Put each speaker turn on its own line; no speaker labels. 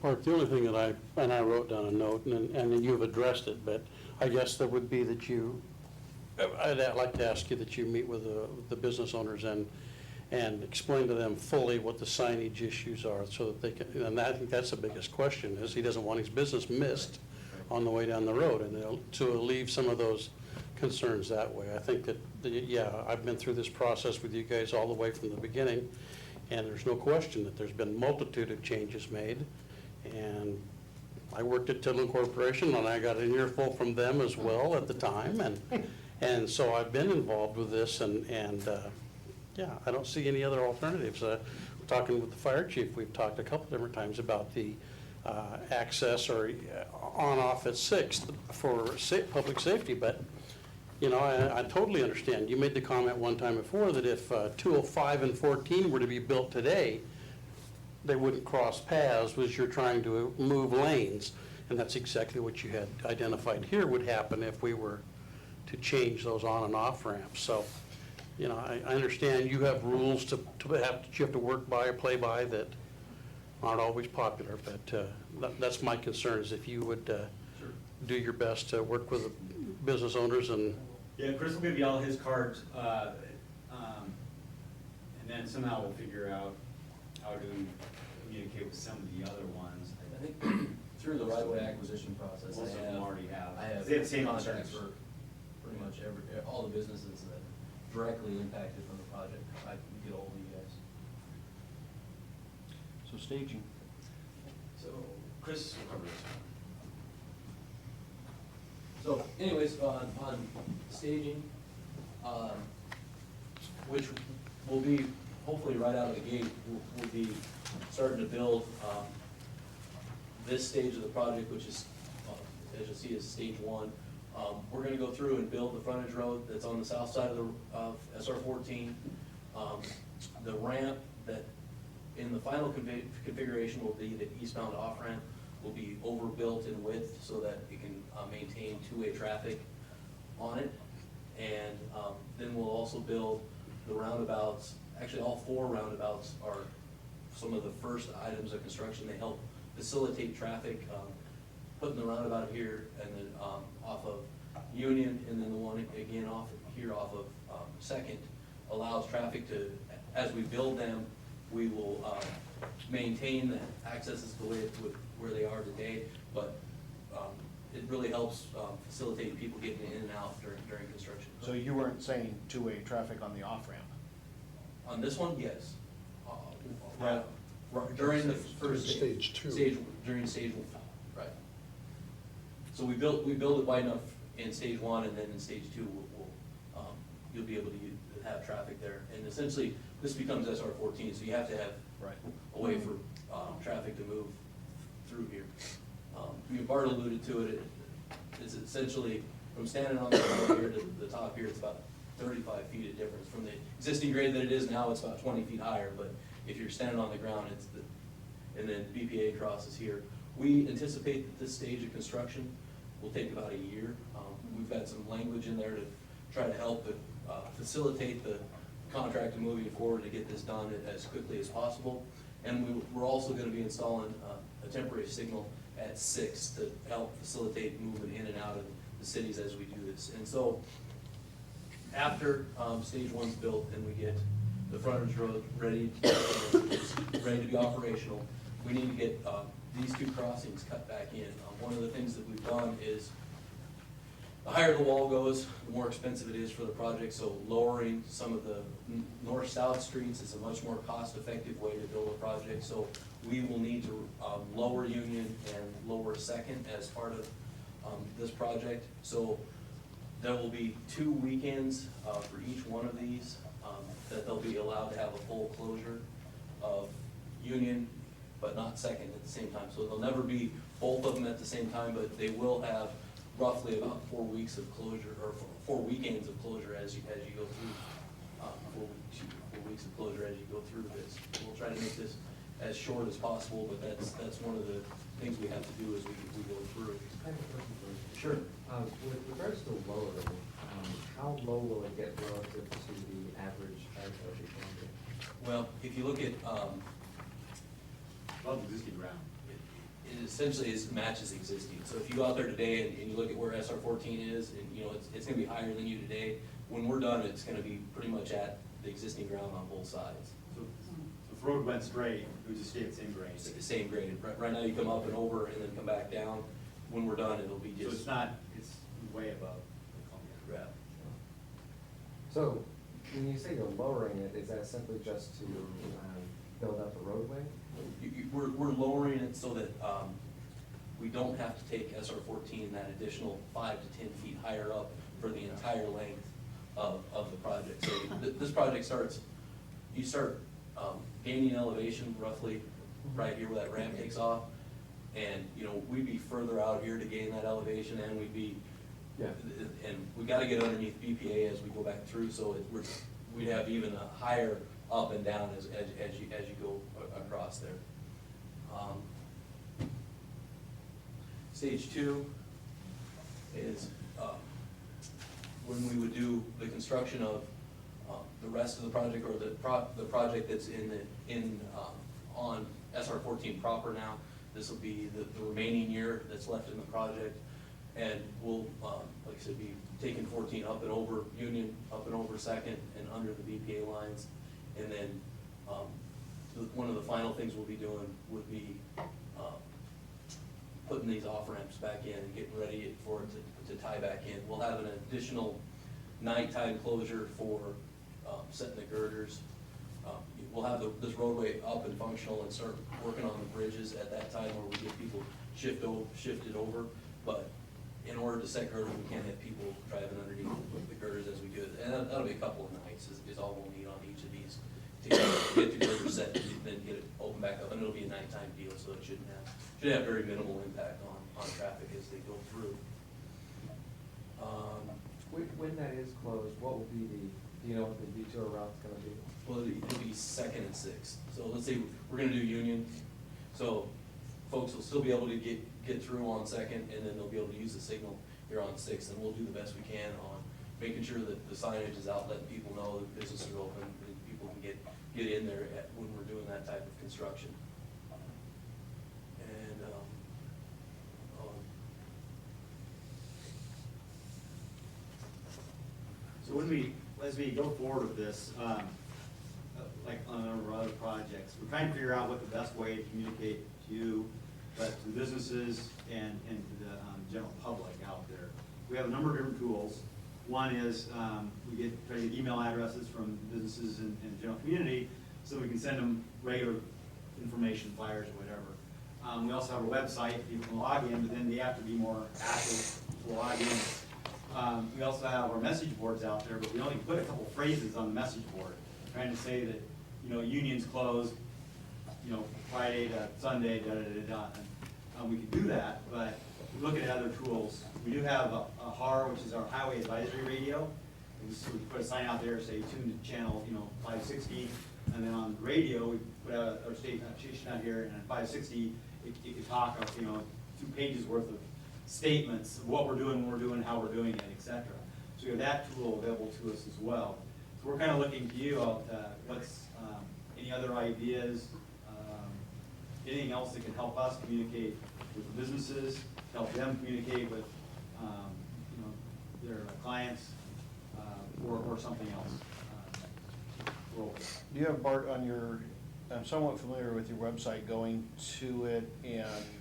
Mark, the only thing that I wrote down a note, and you've addressed it, but I guess that would be that I'd like to ask you that you meet with the business owners and explain to them fully what the signage issues are so that they can, and I think that's the biggest question, is he doesn't want his business missed on the way down the road, and to alleviate some of those concerns that way. I think that, yeah, I've been through this process with you guys all the way from the beginning, and there's no question that there's been multitude of changes made. And I worked at Tidland Corporation, and I got an earful from them as well at the time, and so I've been involved with this, and yeah, I don't see any other alternatives. Talking with the fire chief, we've talked a couple different times about the access or on-off at 6th for public safety, but you know, I totally understand. You made the comment one time before that if 205 and 14 were to be built today, they wouldn't cross paths as you're trying to move lanes. And that's exactly what you had identified here would happen if we were to change those on and off ramps. So, you know, I understand you have rules that you have to work by or play by that aren't always popular, but that's my concern, is if you would
Sure.
do your best to work with the business owners and.
Yeah, Chris will give you all his cards, and then somehow we'll figure out how to communicate with some of the other ones.
I think through the right-of-way acquisition process,
Most of them already have.
I have
They have the same
contacts
concerns.
for pretty much all the businesses that directly impacted from the project. I can get ahold of you guys.
So staging.
So Chris will cover this one.
So anyways, on staging, which will be hopefully right out of the gate, we'll be starting to build this stage of the project, which is, as you'll see, is stage 1. We're gonna go through and build the frontage road that's on the south side of SR 14. The ramp that in the final configuration will be the eastbound off-ramp will be overbuilt in width so that it can maintain two-way traffic on it. And then we'll also build the roundabouts. Actually, all 4 roundabouts are some of the first items of construction. They help facilitate traffic, putting the roundabout here and then off of Union, and then the one again off of Second, allows traffic to, as we build them, we will maintain the accesses the way where they are today, but it really helps facilitate people getting in and out during construction.
So you weren't saying two-way traffic on the off-ramp?
On this one, yes. During the first
Stage two.
During stage 1, right. So we build it wide enough in stage 1, and then in stage 2, you'll be able to have traffic there. And essentially, this becomes SR 14, so you have to have
Right.
a way for traffic to move through here. Bart alluded to it. It's essentially from standing on the ground here to the top here, it's about 35 feet of difference. From the existing grade that it is now, it's about 20 feet higher, but if you're standing on the ground, and then BPA crosses here. We anticipate that this stage of construction will take about a year. We've got some language in there to try to help facilitate the contractor moving forward to get this done as quickly as possible. And we're also gonna be installing a temporary signal at 6 to help facilitate movement in and out of the cities as we do this. And so, after stage 1's built and we get the frontage road ready to be operational, we need to get these 2 crossings cut back in. One of the things that we've done is, the higher the wall goes, the more expensive it is for the project, so lowering some of the north-south streets is a much more cost-effective way to build a project. So we will need to lower Union and lower Second as part of this project. So there will be 2 weekends for each one of these that they'll be allowed to have a full closure of Union, but not Second at the same time. So they'll never be both of them at the same time, but they will have roughly about 4 weeks of closure, or 4 weekends of closure as you go through, 4 weeks of closure as you go through this. We'll try to make this as short as possible, but that's one of the things we have to do as we go through.
I have a question for you.
Sure.
With regards to lowering, how low will it get relative to the average height of the boundary?
Well, if you look at,
Above existing ground.
essentially matches existing. So if you go out there today and you look at where SR 14 is, and you know, it's gonna be higher than you today, when we're done, it's gonna be pretty much at the existing ground on both sides.
So if the road went straight, it would just stay at the same grade.
It's the same grade. Right now, you come up and over and then come back down. When we're done, it'll be
So
just.
it's not, it's way above the Columbia.
Yeah.
So, when you say you're lowering it, is that simply just to build up the roadway?
We're lowering it so that we don't have to take SR 14 that additional 5 to 10 feet higher up for the entire length of the project. So this project you start gaining elevation roughly right here where that ramp takes off. And, you know, we'd be further out here to gain that elevation, and and we gotta get underneath BPA as we go back through, so we'd have even a higher up and down as you go across there. Stage 2 is when we would do the construction of the rest of the project, or the project that's on SR 14 proper now. This will be the remaining year that's left in the project, and we'll, like I said, be taking 14 up and over Union, up and over Second, and under the BPA lines. And then, one of the final things we'll be doing would be putting these off-ramps back in and getting ready for it to tie back in. We'll have an additional nighttime closure for setting the girders. We'll have this roadway up and functional and start working on the bridges at that time where we get people shifted over. But in order to set girders, we can't have people driving underneath the girders as we do it. And that'll be a couple of nights is all we'll need on each of these to get the girders set and then get it open back up. And it'll be a nighttime deal, so it should have very minimal impact on traffic as they go through.
When that is closed, what will be do you know what the detour route's gonna be?
Well, it'll be Second and Sixth. So let's say we're gonna do Union, so folks will still be able to get through on Second, and then they'll be able to use the signal here on Sixth, and we'll do the best we can on making sure that the signage is out, letting people know that businesses are open, and people can get in there when we're doing that type of construction. And,
So as we go forward with this, like on our other projects, we're trying to figure out what the best way to communicate to you, but to the businesses and to the general public out there. We have a number of different tools. One is we try to get email addresses from businesses and general community, so we can send them regular information, flyers, or whatever. We also have a website, people can log in, but then they have to be more active to log in. We also have our message boards out there, but we only put a couple phrases on the message board, trying to say that, you know, Union's closed, you know, Friday to Sunday, da-da-da-da. And we could do that, but looking at other tools, we do have a HAR, which is our Highway Advisory Radio. And so we put a sign out there, say, tune to channel, you know, 560. And then on the radio, we put our station out here, and at 560, it could talk of, you know, 2 pages worth of statements of what we're doing, when we're doing, how we're doing it, etc. So we have that tool available to us as well. So we're kind of looking to you about what's any other ideas, anything else that can help us communicate with the businesses, help them communicate with you know, their clients, or something else. We're open.
Do you have, Bart, on your, I'm somewhat familiar with your website, going to it and